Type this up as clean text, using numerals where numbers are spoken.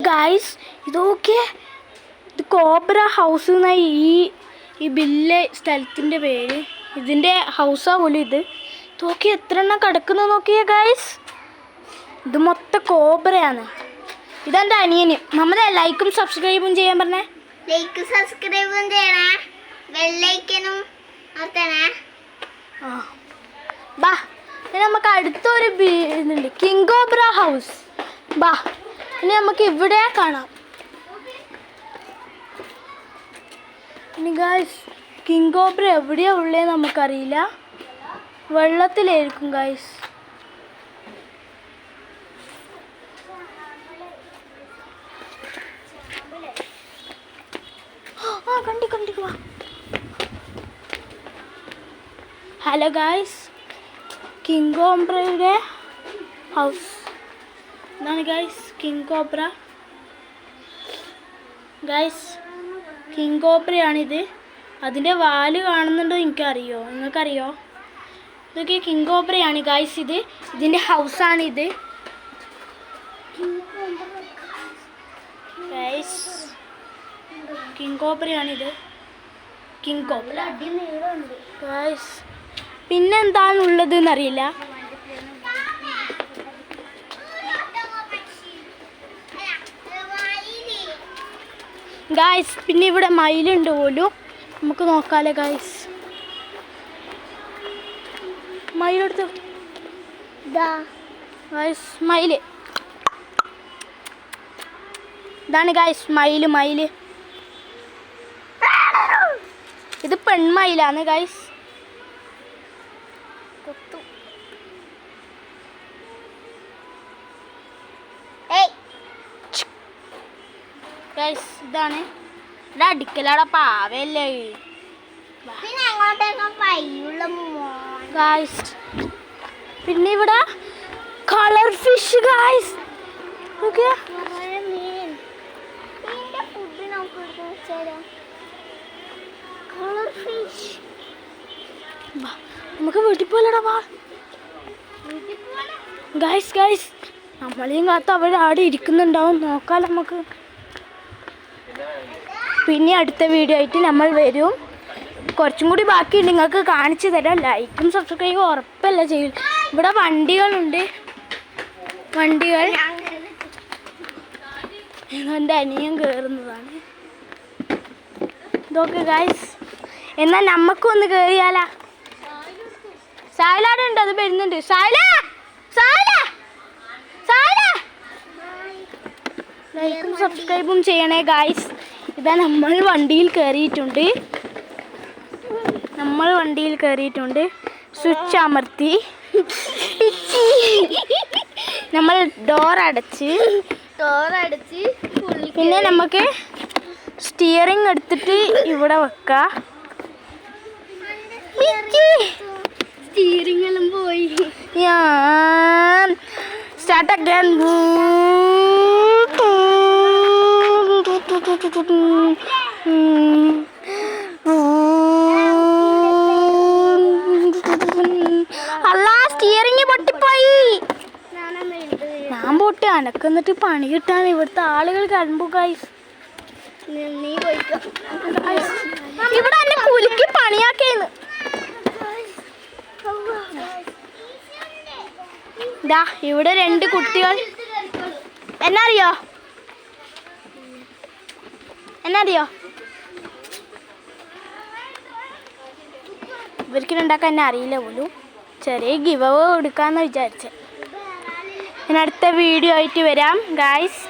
Guys ഇതൊക്കെ ഇത് cobra house എന്നായി ഈ ബില്ല് സ്ഥലത്തിൻ്റെ പേര്. ഇതിൻ്റെ ഹൗസാ പോലും ഇത്. ഇതൊക്കെ എത്ര എണ്ണം കിടക്കുന്നത് നോക്കിയേ ഗായ്സ്. ഇത് മൊത്തം കോബ്രയാണ്. ഇതെൻ്റെ അനിയന്. നമ്മുടെ ലൈക്കും സബ്സ്ക്രൈബും ചെയ്യാൻ പറഞ്ഞേ. ലൈക്ക് സബ്സ്ക്രൈബും ചെയ്യണേ, ബെല്ലൈക്കനും അമർത്തണേ. ബാ ഇനി നമുക്ക് അടുത്തൊരു ഇതുണ്ട്, കിങ് കോബ്ര ഹൗസ്. ബാ ഇനി നമുക്ക് ഇവിടെ കാണാം. ഇനി ഗായ്സ് കിങ് കോബ്ര എവിടെയാ ഉള്ളതെന്ന് നമുക്കറിയില്ല. വെള്ളത്തിലായിരിക്കും ഗായ്സ്. കണ്ടിക്കുവാ. ഹലോ ഗായ്സ്, കിങ് കോബ്രയുടെ ഹൗസ് ഇതാണ് guys. King cobra guys, king കോബ്രയാണിത്. അതിൻ്റെ വാല് കാണുന്നുണ്ടോ എനിക്കറിയോ, നിങ്ങൾക്കറിയോ? ഇതൊക്കെ കിങ് കോബ്രയാണ് ഗായ്സ്. ഇതിൻ്റെ ഹൗസാണിത് ഗായ്സ്. കിങ് കോബ്രയാണിത്, കിങ് കോബ്ര ഗായ്സ്. പിന്നെ എന്താണുള്ളത് എന്നറിയില്ല ഗായ്സ്. പിന്നെ ഇവിടെ മയിലുണ്ട് പോലും, നമുക്ക് നോക്കാല്ലേ ഗായ്സ്. മയിലെടുത്ത് ഗായ്സ്, മയില് ഇതാണ് ഗായ്സ്. മയില് ഇത് പെൺമയിലാണ് ഗായ്സ്. ഗായ്സ് ഇതാണ്. ഇവിടെ അടിക്കലാടെ പാവല്ലേ ഗായ്സ്. പിന്നെ ഇവിടെ കളർ ഫിഷ് ഗായ്സ്. ഓക്കെ നമുക്ക് വീട്ടിൽ പോലടാ വാ ഗായ്സ്. നമ്മളെയും കാത്ത് അവിടെ ആടെ ഇരിക്കുന്നുണ്ടാവും, നോക്കാം നമുക്ക്. പിന്നെ അടുത്ത വീഡിയോ ആയിട്ട് നമ്മൾ വരും. കുറച്ചും കൂടി ബാക്കി നിങ്ങൾക്ക് കാണിച്ചു തരാം. ലൈക്കും സബ്സ്ക്രൈബും ഉറപ്പല്ല ചെയ്യും. ഇവിടെ വണ്ടികളുണ്ട്. എൻ്റെ അനിയൻ കയറുന്നതാണ് ഇതൊക്കെ ഗായ്സ്. എന്നാൽ നമുക്കൊന്ന് കയറിയാലാ. സായലാടെ ഉണ്ട്, അത് വരുന്നുണ്ട്. ലൈക്കും സബ്സ്ക്രൈബും ചെയ്യണേ ഗായ്സ്. ഇതാ നമ്മൾ വണ്ടിയിൽ കയറിയിട്ടുണ്ട്. സ്വിച്ച് അമർത്തി നമ്മൾ ഡോർ അടച്ച് പിന്നെ നമുക്ക് സ്റ്റിയറിംഗ് എടുത്തിട്ട് ഇവിടെ വെക്കാം. സ്റ്റിയറിംഗ് എല്ലാം പോയി. Start again. അല്ല, സ്റ്റിയറിംഗ് പൊട്ടിപ്പോയി. ഞാൻ പൊട്ടി അനക്കെന്നിട്ട് പണി കിട്ടാൻ ഇവിടുത്തെ ആളുകൾ കണ്ടു ഗൈസ്. ഇവിടെ എന്നെ കുലുക്കി പണിയാക്കേന്ന്. ദാ ഇവിടെ 2 കുട്ടികൾ. എന്നറിയോ ഇവർക്ക് ഉണ്ടാക്കാൻ എന്നെ അറിയില്ല പോലും. ചെറിയ ഗിവ് അവേ കൊടുക്കാമെന്ന് വിചാരിച്ചത്. ഞാൻ അടുത്ത വീഡിയോ ആയിട്ട് വരാം ഗായ്സ്.